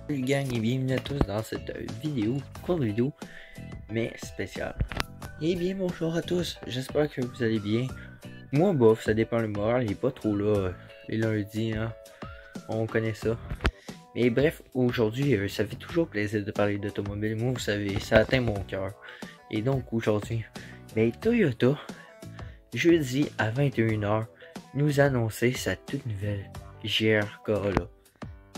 Salut gang et bienvenue à tous dans cette vidéo, courte vidéo, mais spéciale. Et bien bonjour à tous, j'espère que vous allez bien. Moi bof, ça dépend le moral, il est pas trop là les lundis, hein. On connaît ça. Mais bref, aujourd'hui, ça fait toujours plaisir de parler d'automobile. Moi vous savez, ça atteint mon cœur. Et donc aujourd'hui, Toyota, jeudi à 21 h, nous a annoncé sa toute nouvelle GR Corolla.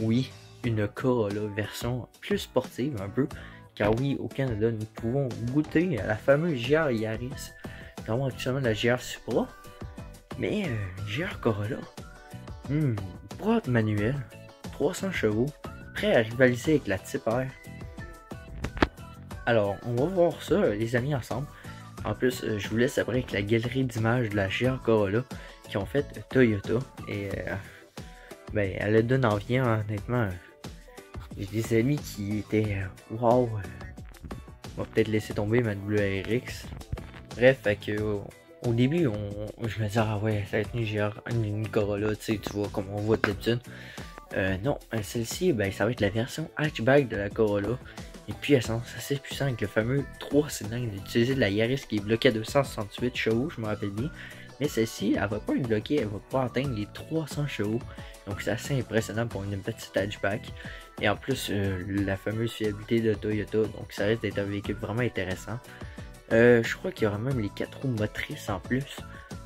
Oui, une Corolla version plus sportive un peu, car oui, au Canada, nous pouvons goûter à la fameuse GR Yaris. Nous avons actuellement la GR Supra, mais GR Corolla, boîte manuelle, 300 chevaux, prêt à rivaliser avec la Type R. Alors, on va voir ça, les amis, ensemble. En plus, je vous laisse après avec la galerie d'images de la GR Corolla qui ont fait Toyota. Et elle donne envie, hein, honnêtement. J'ai des amis qui étaient waouh, on va peut-être laisser tomber ma WRX. Bref, fait que au début, je me disais, ah ouais, ça va être une Corolla, tu vois, comme on voit d'habitude. Non, celle-ci, ça va être la version hatchback de la Corolla. Et puis, elle semble assez puissante avec le fameux 3 cylindres utilisé de la Yaris qui est bloquée à 268 chevaux, je me rappelle bien. Mais celle-ci, elle va pas être bloquée, elle va pas atteindre les 300 chevaux. Donc c'est assez impressionnant pour une petite hatchback. Et en plus, la fameuse fiabilité de Toyota, donc ça risque d'être un véhicule vraiment intéressant. Je crois qu'il y aura même les 4 roues motrices en plus.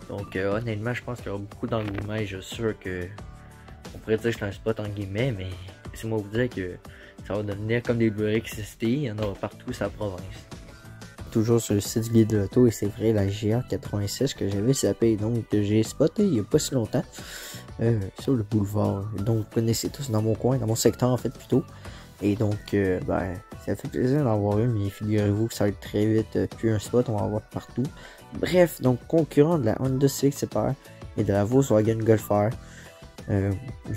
Donc honnêtement, je pense qu'il y aura beaucoup d'engouement et je suis sûr que on pourrait dire que c'est un spot en guillemets, mais laissez-moi vous dire que ça va devenir comme des Blu-ray SST, il y en aura partout sur la province. Toujours sur le site du guide de l'auto, et c'est vrai, la GR86 que j'avais sapé, donc que j'ai spoté il n'y a pas si longtemps sur le boulevard. Donc vous connaissez tous dans mon coin, dans mon secteur en fait plutôt. Et donc ça fait plaisir d'en avoir une, mais figurez-vous que ça va être très vite plus un spot, on va en voir partout. Bref, donc concurrent de la Honda Civic Type-R et de la Volkswagen Golf R.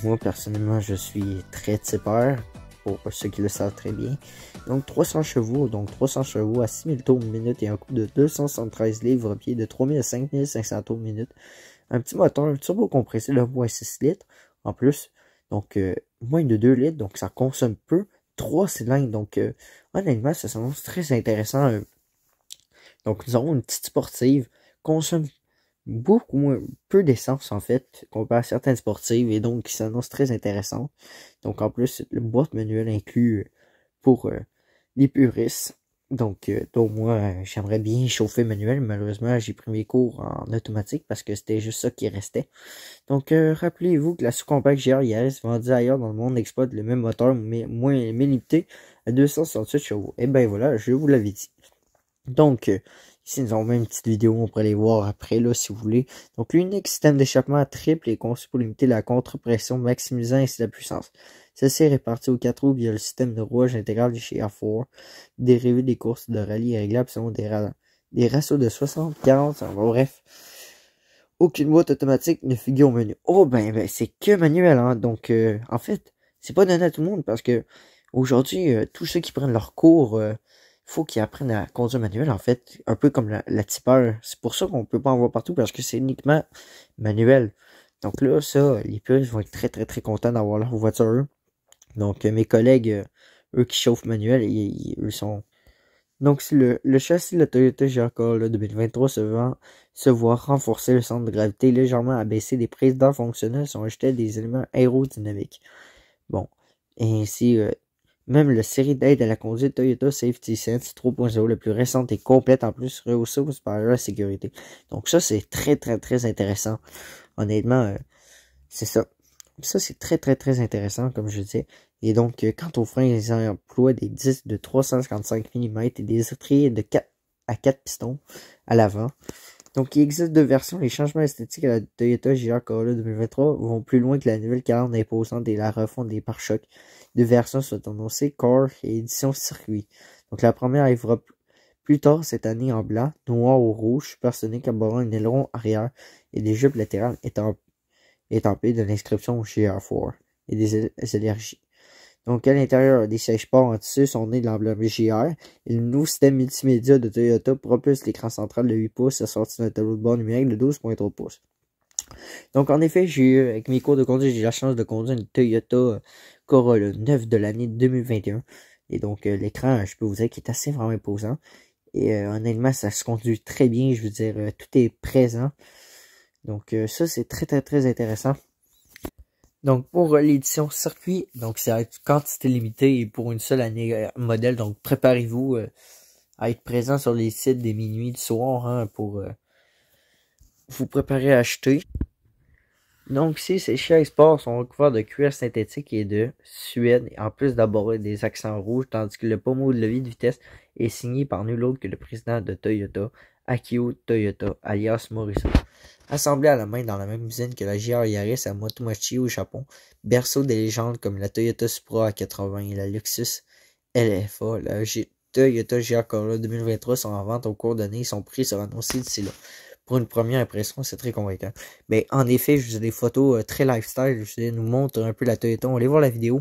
Moi personnellement je suis très Type-R, pour ceux qui le savent très bien. Donc 300 chevaux à 6000 tours minute et un coup de 273 livres-pieds de 3000 à 5500 tours minute. Un petit moteur, un turbo compressé de 1.6 litres en plus. Donc moins de 2 litres, donc ça consomme peu. 3 cylindres, donc honnêtement ça s'annonce très intéressant. Donc nous avons une petite sportive, consomme beaucoup moins, peu d'essence en fait, comparé à certaines sportives, et donc qui s'annonce très intéressant. Donc en plus, le boîte manuel inclus pour les puristes. Donc moi, j'aimerais bien chauffer manuel. Malheureusement, j'ai pris mes cours en automatique parce que c'était juste ça qui restait. Donc rappelez-vous que la sous-compact GR Yaris vendue ailleurs dans le monde exploite le même moteur, mais limité à 268 chevaux. Et ben voilà, je vous l'avais dit. Donc ici, nous avons même une petite vidéo, on pourrait les voir après, là, si vous voulez. Donc, l'unique système d'échappement triple est conçu pour limiter la contre-pression, maximisant ainsi la puissance. Celle-ci est répartie aux 4 roues via le système de rouage intégral de chez R4, dérivé des courses de rallye réglables selon des ratios de 60, 40, bref. Aucune boîte automatique ne figure au menu. Oh, c'est que manuel, hein. Donc, en fait, c'est pas donné à tout le monde parce que, aujourd'hui, tous ceux qui prennent leur cours, faut qu'ils apprennent à conduire manuel, en fait, un peu comme la Type R. C'est pour ça qu'on peut pas en voir partout, parce que c'est uniquement manuel. Donc là, ça, les puristes vont être très très très contents d'avoir leur voiture. Donc mes collègues, eux qui chauffent manuel, eux sont... Donc si le châssis de la Toyota GR Corolla 2023 se voit renforcer, le centre de gravité légèrement abaissé, des prises d'air fonctionnelles sont ajoutées des éléments aérodynamiques. Bon, et ainsi... même la série d'aide à la conduite Toyota Safety Sense 3.0, la plus récente et complète en plus, rehaussée au supérieur à la sécurité. Donc ça, c'est très très très intéressant. Honnêtement, c'est ça. Ça, c'est très très très intéressant, comme je disais. Et donc, quant aux freins, ils emploient des disques de 355 mm et des étriers de 4 à 4 pistons à l'avant. Donc, il existe deux versions. Les changements esthétiques à la Toyota GR Corolla 2023 vont plus loin que la nouvelle calandre imposante et la refonte des pare-chocs. Deux versions sont annoncées, Core et édition circuit. Donc, la première arrivera plus tard cette année en blanc, noir ou rouge, supersonique, arborant un aileron arrière et des jupes latérales étampées de l'inscription GR4 et des énergies. Donc, à l'intérieur, des sièges sports en tissu sont nés de l'emblème GR. Et le nouveau système multimédia de Toyota propulse l'écran central de 8 pouces assorti d'un tableau de bord numérique de 12.3 pouces. Donc en effet, avec mes cours de conduite, j'ai eu la chance de conduire une Toyota Corolla 9 de l'année 2021. Et donc l'écran, je peux vous dire qu'il est assez vraiment imposant. Et honnêtement, ça se conduit très bien. Je veux dire, tout est présent. Donc ça, c'est très très très intéressant. Donc pour l'édition circuit, donc c'est à quantité limitée et pour une seule année modèle. Donc préparez-vous à être présent sur les sites des minuit du soir hein, pour vous préparer à acheter. Donc ici, ces chaises sport sont recouverts de cuir synthétique et de suède, en plus d'aborder des accents rouges, tandis que le pommeau de levier de vitesse est signé par nul autre que le président de Toyota, Akio Toyoda, alias Morrison. Assemblé à la main dans la même usine que la JR Yaris à Motomachi au Japon, berceau des légendes comme la Toyota Supra A80 et la Lexus LFA, Toyota GR Corolla 2023 sont en vente au cours d'année et son prix sera annoncé d'ici là. Pour une première impression, c'est très convaincant. Mais en effet, je vous ai des photos très lifestyle. Je nous montre un peu la Toyota. On va aller voir la vidéo.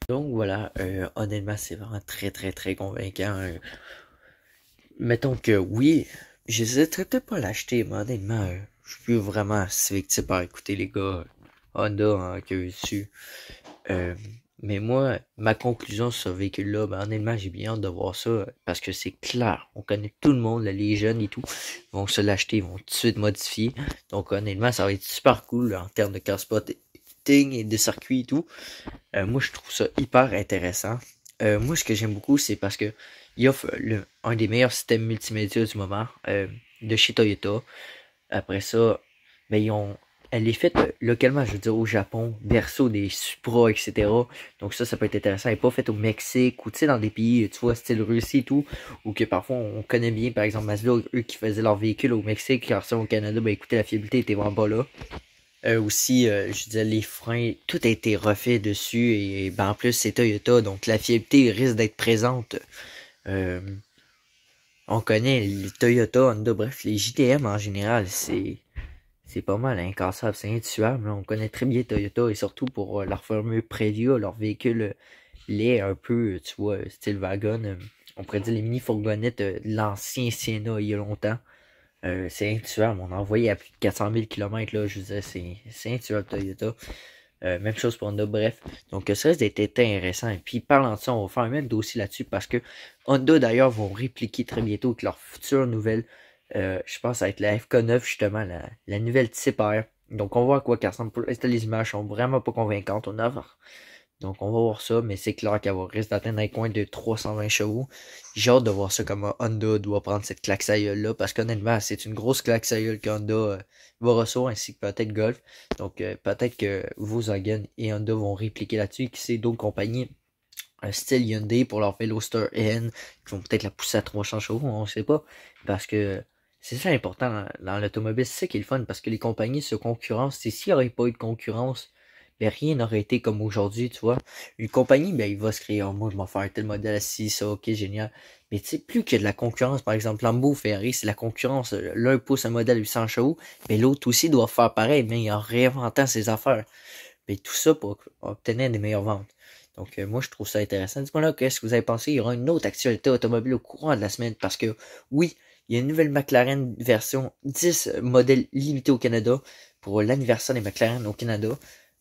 Donc voilà, honnêtement, c'est vraiment très très très convaincant. Mettons que oui, j'hésiterais peut-être pas à l'acheter, mais honnêtement, je suis plus vraiment sélectif par écouter les gars Honda hein, qui a eu dessus. Euh, mais moi, ma conclusion sur ce véhicule-là, ben, honnêtement, j'ai bien hâte de voir ça parce que c'est clair. On connaît tout le monde, là, les jeunes et tout, vont se l'acheter, ils vont tout de suite modifier. Donc honnêtement, ça va être super cool là, en termes de car spotting et de circuit et tout. Moi, je trouve ça hyper intéressant. Moi, ce que j'aime beaucoup, c'est parce que il offre un des meilleurs systèmes multimédia du moment de chez Toyota. Après ça, ben, elle est faite localement, je veux dire, au Japon, berceau des Supra, etc. Donc ça peut être intéressant. Elle n'est pas faite au Mexique ou tu sais, dans des pays, tu vois, style Russie et tout, ou que parfois on connaît bien, par exemple, Mazda, eux qui faisaient leur véhicule au Mexique, car ça au Canada, ben écoutez, la fiabilité était vraiment pas là. Aussi, je disais, les freins, tout a été refait dessus et ben, en plus c'est Toyota, donc la fiabilité risque d'être présente. Euh, on connaît les Toyota, Honda, bref, les JDM en général, c'est pas mal incassable, c'est intuable. On connaît très bien Toyota et surtout pour leur fameux Previa, leur véhicule laid un peu, tu vois, style wagon. On pourrait dire les mini fourgonnettes de l'ancien Sienna il y a longtemps. C'est intuable, on a envoyé à plus de 400 000 km, là, je vous disais, c'est intuable Toyota. Même chose pour Honda, bref. Donc ça risque d'être intéressant. Et puis parlant de ça, on va faire un même dossier là-dessus parce que Honda d'ailleurs vont répliquer très bientôt avec leur future nouvelle. Je pense à être la FK9 justement, la nouvelle Type R. Donc on voit à quoi qu'elle ressemble. Pour l'instant, les images sont vraiment pas convaincantes. Donc on va voir ça, mais c'est clair qu'elle va risque d'atteindre un coin de 320 chevaux. J'ai hâte de voir ça comme Honda doit prendre cette claque là parce qu'honnêtement, c'est une grosse claque que Honda va recevoir, ainsi que peut-être Golf. Donc peut-être que Volkswagen et Honda vont répliquer là-dessus, qui c'est d'autres compagnies style Hyundai pour leur Veloster N, qui vont peut-être la pousser à 300 chevaux, on sait pas, parce que c'est ça l'important dans l'automobile, c'est ça qui est le fun, parce que les compagnies se concurrencent, et s'il n'y aurait pas eu de concurrence, ben rien n'aurait été comme aujourd'hui, tu vois. Une compagnie, ben il va se créer, oh, moi je m'en faire un tel modèle assis, ça, ok, génial. Mais tu sais, plus qu'il y a de la concurrence, par exemple, Lambo, Ferrari, c'est la concurrence. L'un pousse un modèle 800 chevaux, mais l'autre aussi doit faire pareil, mais en réinventant ses affaires. Mais tout ça pour obtenir des meilleures ventes. Donc, moi, je trouve ça intéressant. Dites-moi là, qu'est-ce que vous avez pensé? Il y aura une autre actualité automobile au courant de la semaine parce que, oui, Il y a une nouvelle McLaren version 10 modèle limité au Canada pour l'anniversaire des McLaren au Canada.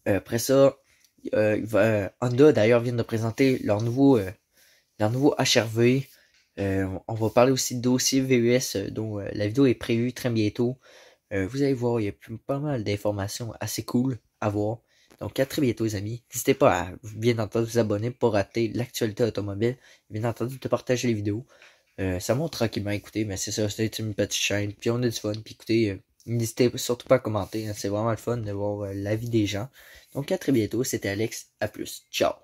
Après ça, Honda d'ailleurs vient de présenter leur nouveau HRV. On va parler aussi de dossier VUS dont la vidéo est prévue très bientôt. Vous allez voir, il y a pas mal d'informations assez cool à voir. Donc à très bientôt les amis. N'hésitez pas à bien entendu vous abonner pour rater l'actualité automobile. Bien entendu de partager les vidéos. Ça monte tranquillement, écoutez, mais c'est ça, c'est une petite chaîne. Puis on a du fun. Puis écoutez, n'hésitez surtout pas à commenter. Hein, c'est vraiment le fun de voir la vie des gens. Donc à très bientôt, c'était Alex. À plus. Ciao.